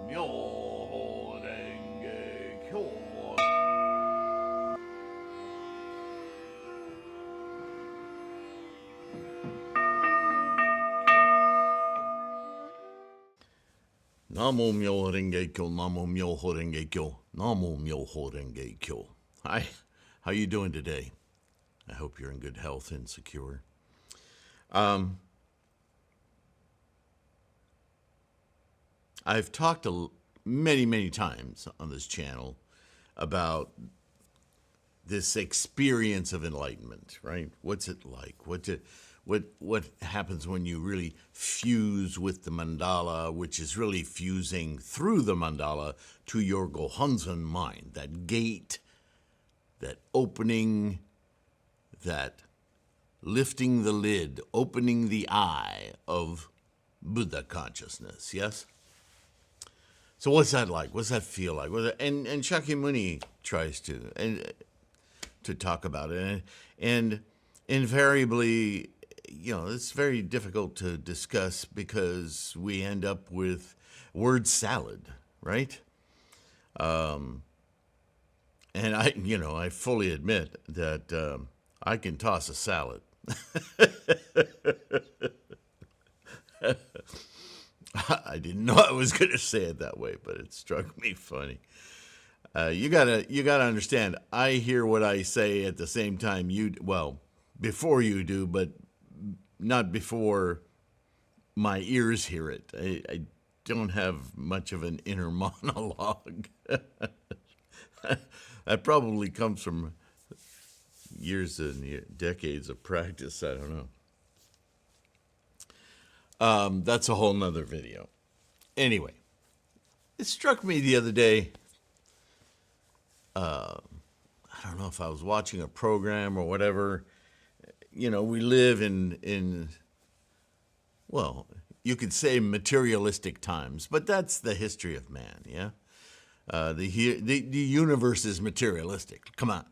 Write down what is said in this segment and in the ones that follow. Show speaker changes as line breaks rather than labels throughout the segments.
Myoho Renge Kyo. Namo Myoho Renge Kyo, Namo Myoho Renge Kyo, Namo Myoho Renge Kyo. Hi, how you doing today? I hope you're in good health and secure. I've talked many times on this channel about this experience of enlightenment, right? What's it like? What happens when you really fuse with the mandala, which is really fusing through the mandala to your Gohonzon mind, that gate, that opening, that lifting the lid, opening the eye of Buddha consciousness, yes? So what's that like? What's that feel like? And Shakyamuni tries to talk about it. And invariably, it's very difficult to discuss because we end up with word salad, right? And I fully admit that I can toss a salad. I didn't know I was going to say it that way, but it struck me funny. You gotta understand. I hear what I say at the same time before you do, but not before my ears hear it. I don't have much of an inner monologue. That probably comes from years and decades of practice. I don't know. That's a whole nother video. Anyway, it struck me the other day. I don't know if I was watching a program or whatever. We live in you could say materialistic times, but that's the history of man, yeah? The universe is materialistic. Come on.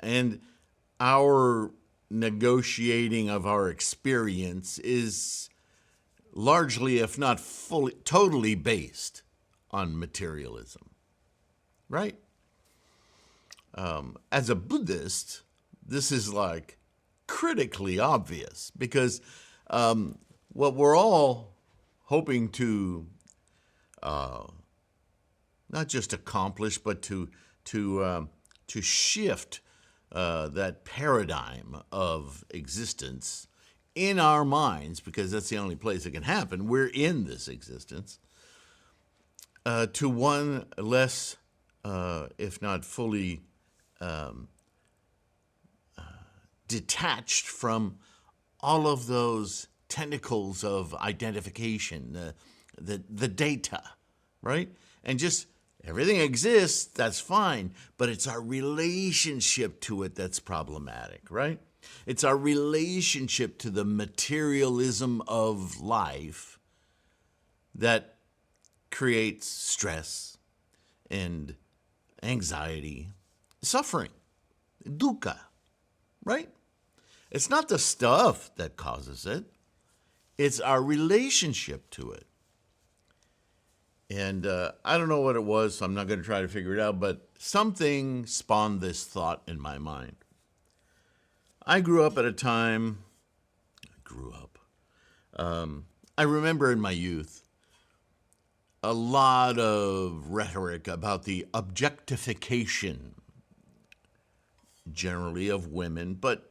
And our negotiating of our experience is largely, if not fully, totally based on materialism, right? As a Buddhist, this is like critically obvious because what we're all hoping to not just accomplish, but to shift that paradigm of existence in our minds, because that's the only place it can happen. We're in this existence, to one less, if not fully detached from all of those tentacles of identification, the data, right? And just everything exists, that's fine, but it's our relationship to it that's problematic, right? It's our relationship to the materialism of life that creates stress and anxiety, suffering, dukkha, right? It's not the stuff that causes it. It's our relationship to it. And I don't know what it was, so I'm not going to try to figure it out, but something spawned this thought in my mind. I grew up at a time, I remember in my youth, a lot of rhetoric about the objectification, generally of women, but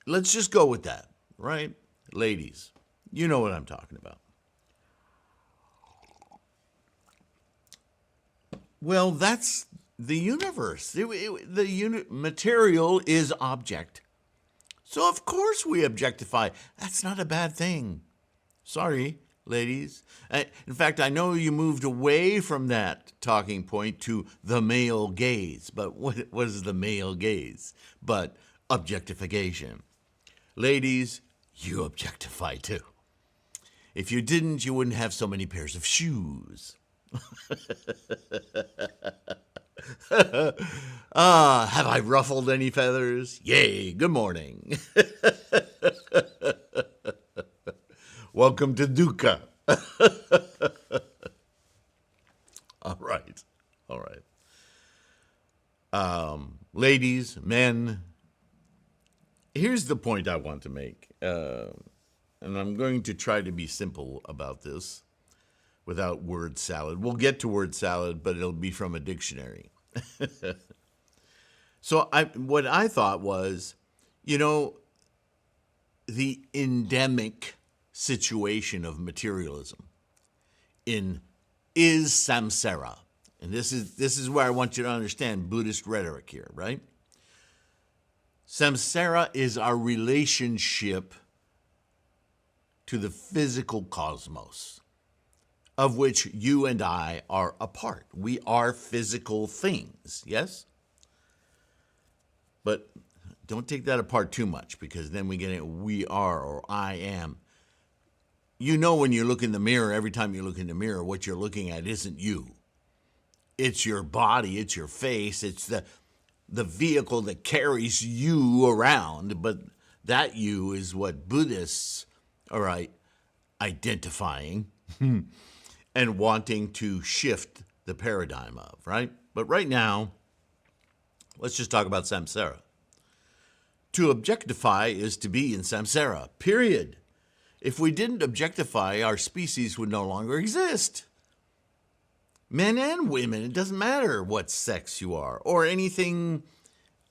let's just go with that, right? Ladies, you know what I'm talking about. Well, that's the universe. Material is object. So of course we objectify. That's not a bad thing. Sorry, ladies. In fact, I know you moved away from that talking point to the male gaze. But what is the male gaze? But objectification. Ladies, you objectify too. If you didn't, you wouldn't have so many pairs of shoes. Have I ruffled any feathers? Yay, good morning. Welcome to Dukkha. ladies, men, here's the point I want to make. And I'm going to try to be simple about this without word salad. We'll get to word salad, but it'll be from a dictionary. So what I thought was, the endemic situation of materialism is samsara. And this is where I want you to understand Buddhist rhetoric here, right? Samsara is our relationship to the physical cosmos, of which you and I are a part. We are physical things, yes? But don't take that apart too much, because then we get into we are or I am. When you look in the mirror, every time you look in the mirror, what you're looking at isn't you. It's your body, it's your face, it's the vehicle that carries you around, but that you is what Buddhists are identifying and wanting to shift the paradigm of, right? But right now, let's just talk about samsara. To objectify is to be in samsara, period. If we didn't objectify, our species would no longer exist. Men and women, it doesn't matter what sex you are, or anything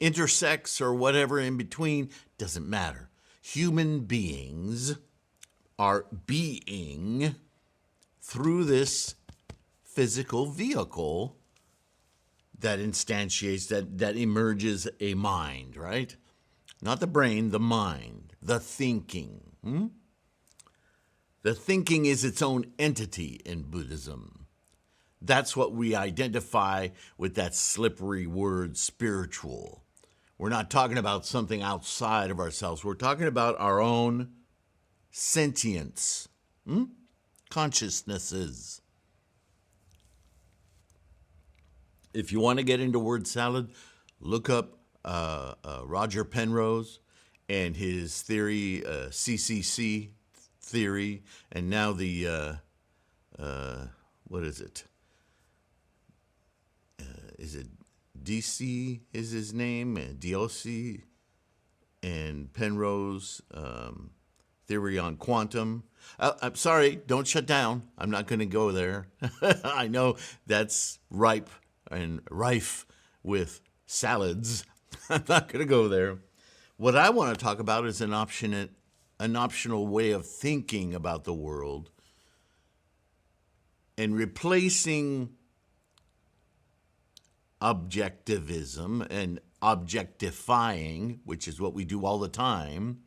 intersex or whatever in between, doesn't matter. Human beings are being through this physical vehicle that instantiates, that emerges a mind, right? Not the brain, the mind, the thinking. The thinking is its own entity in Buddhism. That's what we identify with that slippery word spiritual. We're not talking about something outside of ourselves. We're talking about our own sentience, consciousnesses. If you want to get into word salad, look up Roger Penrose and his theory, CCC theory, and now the, what is it? Is it DC is his name, and DOC, and Penrose theory on quantum. I'm sorry, don't shut down. I'm not going to go there. I know that's ripe and rife with salads. I'm not going to go there. What I want to talk about is an optional way of thinking about the world and replacing objectivism and objectifying, which is what we do all the time.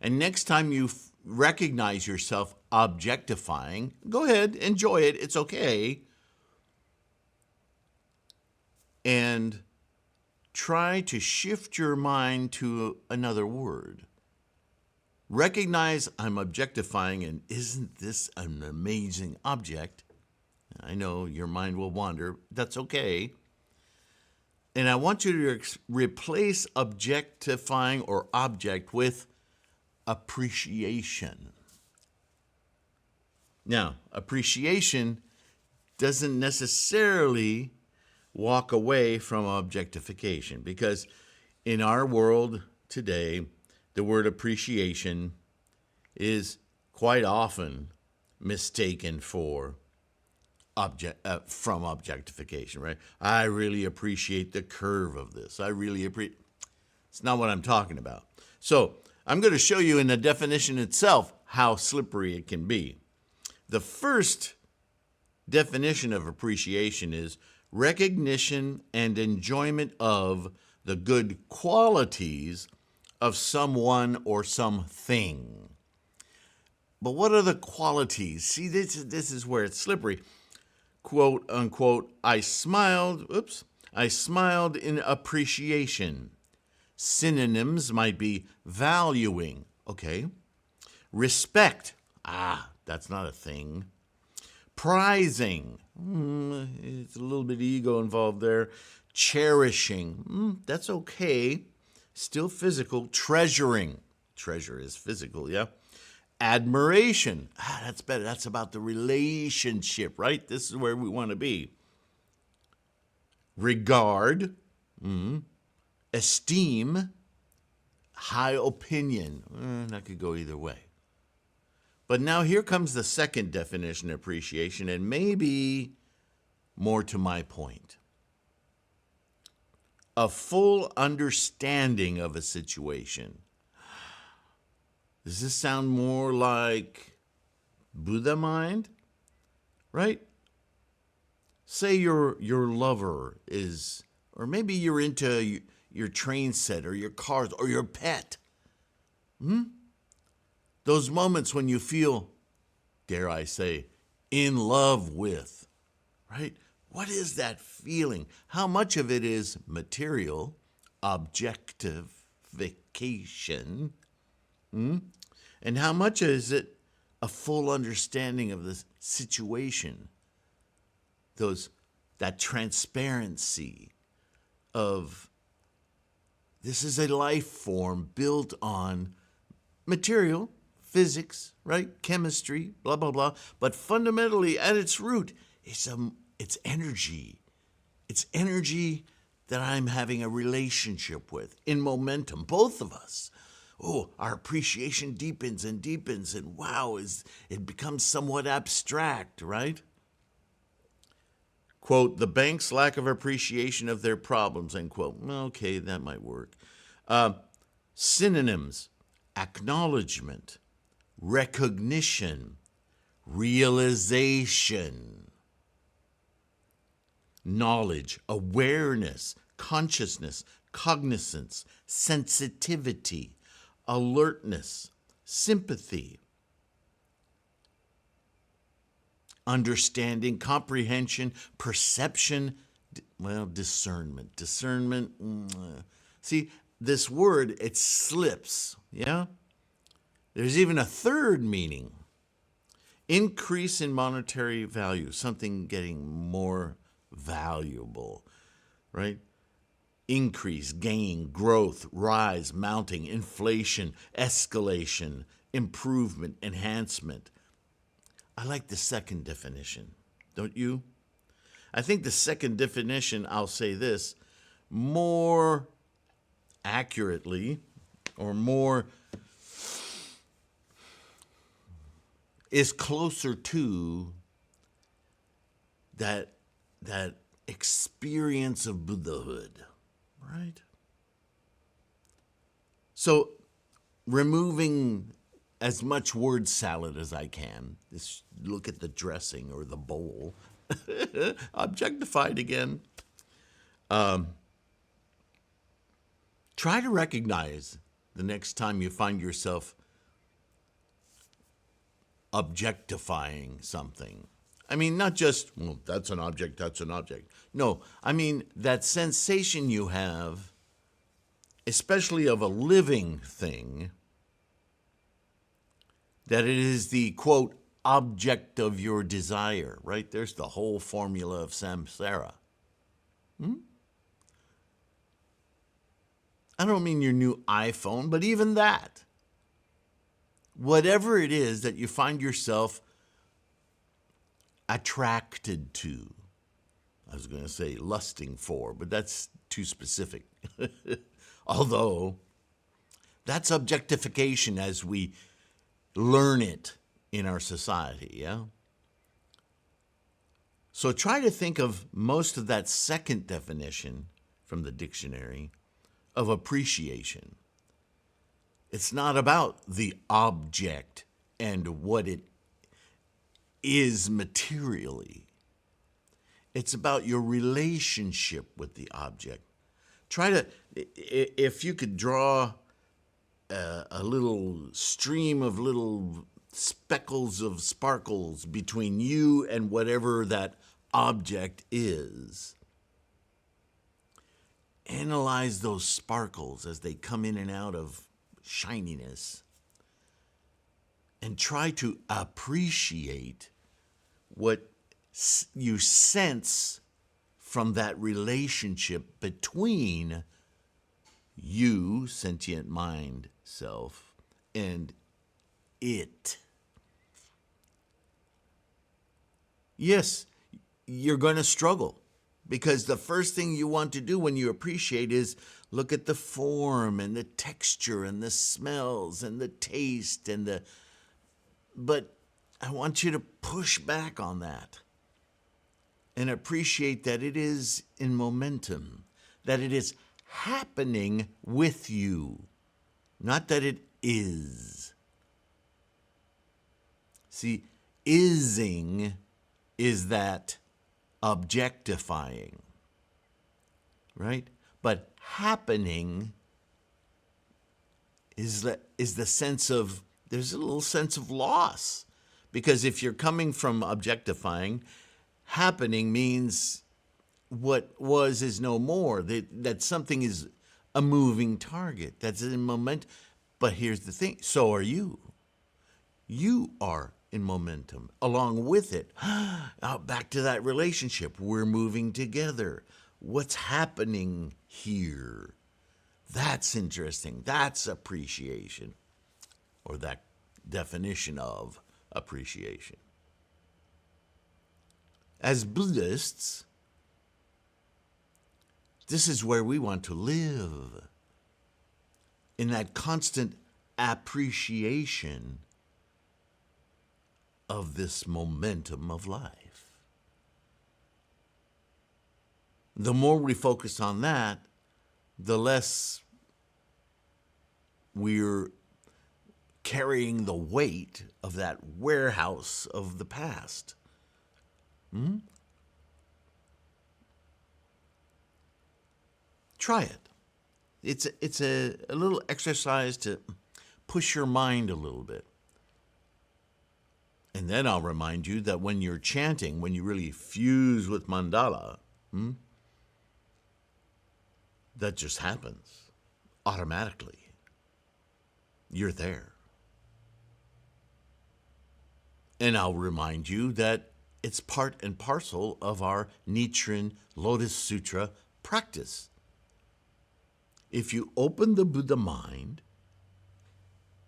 And next time you recognize yourself objectifying, go ahead, enjoy it. It's okay. And try to shift your mind to another word. Recognize I'm objectifying, and isn't this an amazing object? I know your mind will wander. That's okay. And I want you to replace objectifying or object with appreciation. Now, appreciation doesn't necessarily walk away from objectification, because in our world today, the word appreciation is quite often mistaken for from objectification, right? I really appreciate the curve of this. I really appreciate. It's not what I'm talking about. So I'm going to show you in the definition itself how slippery it can be. The first definition of appreciation is recognition and enjoyment of the good qualities of someone or something. But what are the qualities? See, this is where it's slippery. Quote, unquote, I smiled in appreciation. Synonyms might be valuing, okay. Respect, that's not a thing. Prizing, it's a little bit of ego involved there. Cherishing, that's okay. Still physical. Treasuring, treasure is physical, yeah. Admiration, that's better. That's about the relationship, right? This is where we want to be. Regard, esteem, high opinion. That could go either way. But now here comes the second definition of appreciation, and maybe more to my point. A full understanding of a situation. Does this sound more like Buddha mind? Right? Say your lover is, or maybe you're into your train set or your cars or your pet. Those moments when you feel, dare I say, in love with, right? What is that feeling? How much of it is material, objectification, and how much is it a full understanding of the situation? That transparency of this is a life form built on material, physics, right? Chemistry, blah, blah, blah. But fundamentally, at its root, it's energy. It's energy that I'm having a relationship with in momentum, both of us. Oh, our appreciation deepens and deepens, and wow, it becomes somewhat abstract, right? Quote, the bank's lack of appreciation of their problems, end quote. Okay, that might work. Synonyms, acknowledgement, recognition, realization, knowledge, awareness, consciousness, cognizance, sensitivity, alertness, sympathy, understanding, comprehension, perception, discernment. Discernment, see, this word, it slips, yeah? There's even a third meaning. Increase in monetary value, something getting more valuable, right? Increase, gain, growth, rise, mounting, inflation, escalation, improvement, enhancement. I like the second definition, don't you? I think the second definition, I'll say this, more accurately or more is closer to that experience of Buddhahood, right? So removing as much word salad as I can. Just look at the dressing or the bowl. Objectified again. Try to recognize the next time you find yourself objectifying something. I mean, not just, well, that's an object, that's an object. No, I mean, that sensation you have, especially of a living thing, that it is the, quote, object of your desire, right? There's the whole formula of samsara. I don't mean your new iPhone, but even that. Whatever it is that you find yourself attracted to. I was going to say lusting for, but that's too specific. Although, that's objectification as we learn it in our society, yeah? So try to think of most of that second definition from the dictionary of appreciation. It's not about the object and what it is materially. It's about your relationship with the object. Try to, if you could draw a little stream of little speckles of sparkles between you and whatever that object is. Analyze those sparkles as they come in and out of shininess and try to appreciate what you sense from that relationship between you, sentient mind, self, and it. Yes, you're going to struggle. Because the first thing you want to do when you appreciate is look at the form and the texture and the smells and the taste but I want you to push back on that and appreciate that it is in momentum, that it is happening with you, not that it is. See, ising is that objectifying, right? But happening is the sense of, there's a little sense of loss. Because if you're coming from objectifying, happening means what was is no more, that something is a moving target, that's in moment. But here's the thing, so are you. You are in momentum along with it. Back to that relationship. We're moving together. What's happening here? That's interesting. That's appreciation, or that definition of appreciation. As Buddhists, this is where we want to live, in that constant appreciation of this momentum of life. The more we focus on that, the less we're carrying the weight of that warehouse of the past. Try it. It's a little exercise to push your mind a little bit. And then I'll remind you that when you're chanting, when you really fuse with mandala, that just happens automatically. You're there. And I'll remind you that it's part and parcel of our Nichiren Lotus Sutra practice. If you open the Buddha mind,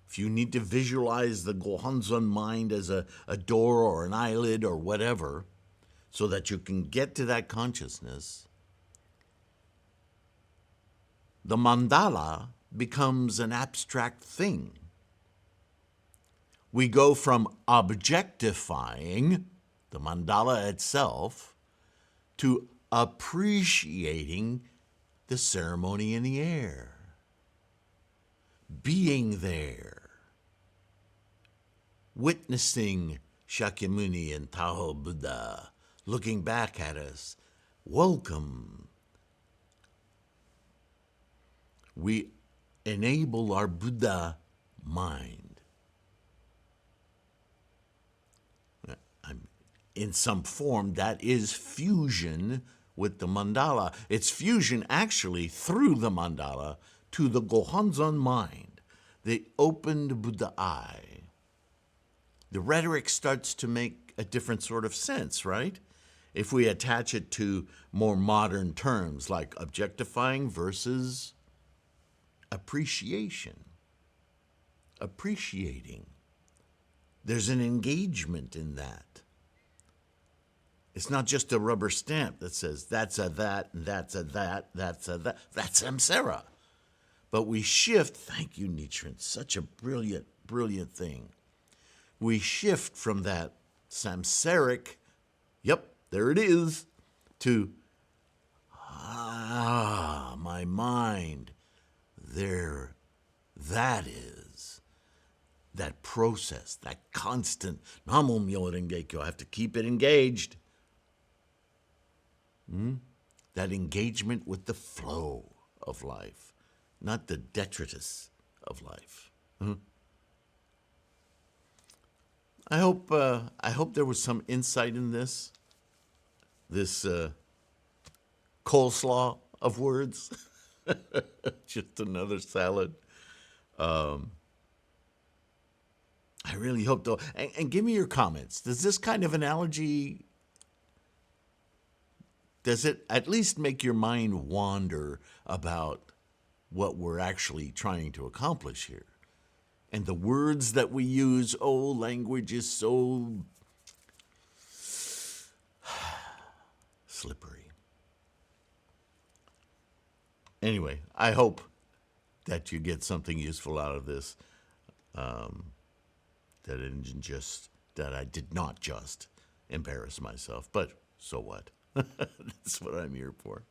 if you need to visualize the Gohonzon mind as a door or an eyelid or whatever, so that you can get to that consciousness, the mandala becomes an abstract thing. We go from objectifying the mandala itself to appreciating the ceremony in the air, being there, witnessing Shakyamuni and Taho Buddha looking back at us. Welcome. We enable our Buddha mind. In some form, that is fusion with the mandala. It's fusion actually through the mandala to the Gohonzon mind, the opened Buddha eye. The rhetoric starts to make a different sort of sense, right? If we attach it to more modern terms like objectifying versus appreciation, appreciating. There's an engagement in that. It's not just a rubber stamp that says that's a that, and that's a that, that's a that. That's Samsara. But we shift, thank you, Nichiren, such a brilliant, brilliant thing. We shift from that samsaric, yep, there it is, to, my mind, there, that is. That process, that constant, Namo Myo Renge Kyo, I have to keep it engaged. That engagement with the flow of life, not the detritus of life. I hope there was some insight in this coleslaw of words. Just another salad. I really hope though, and give me your comments. Does this kind of analogy, does it at least make your mind wander about what we're actually trying to accomplish here? And the words that we use, language is so slippery. Anyway, I hope that you get something useful out of this. That I did not just embarrass myself, but so what? That's what I'm here for.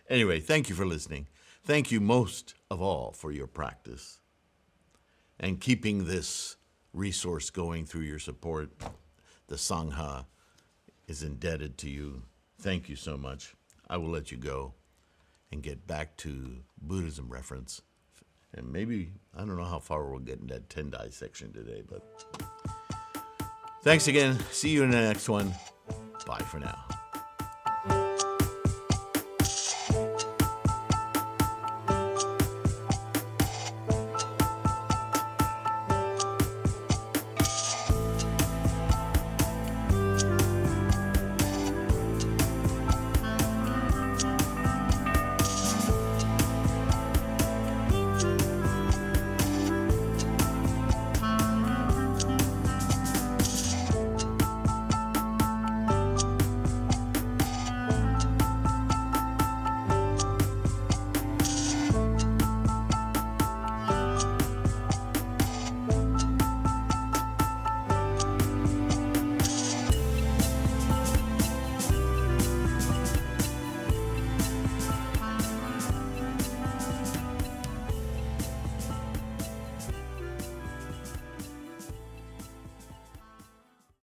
Anyway, thank you for listening. Thank you most of all for your practice and keeping this resource going through your support. The Sangha is indebted to you. Thank you so much. I will let you go and get back to Buddhism reference. And maybe, I don't know how far we'll get in that Tendai section today, but thanks again. See you in the next one. Bye for now.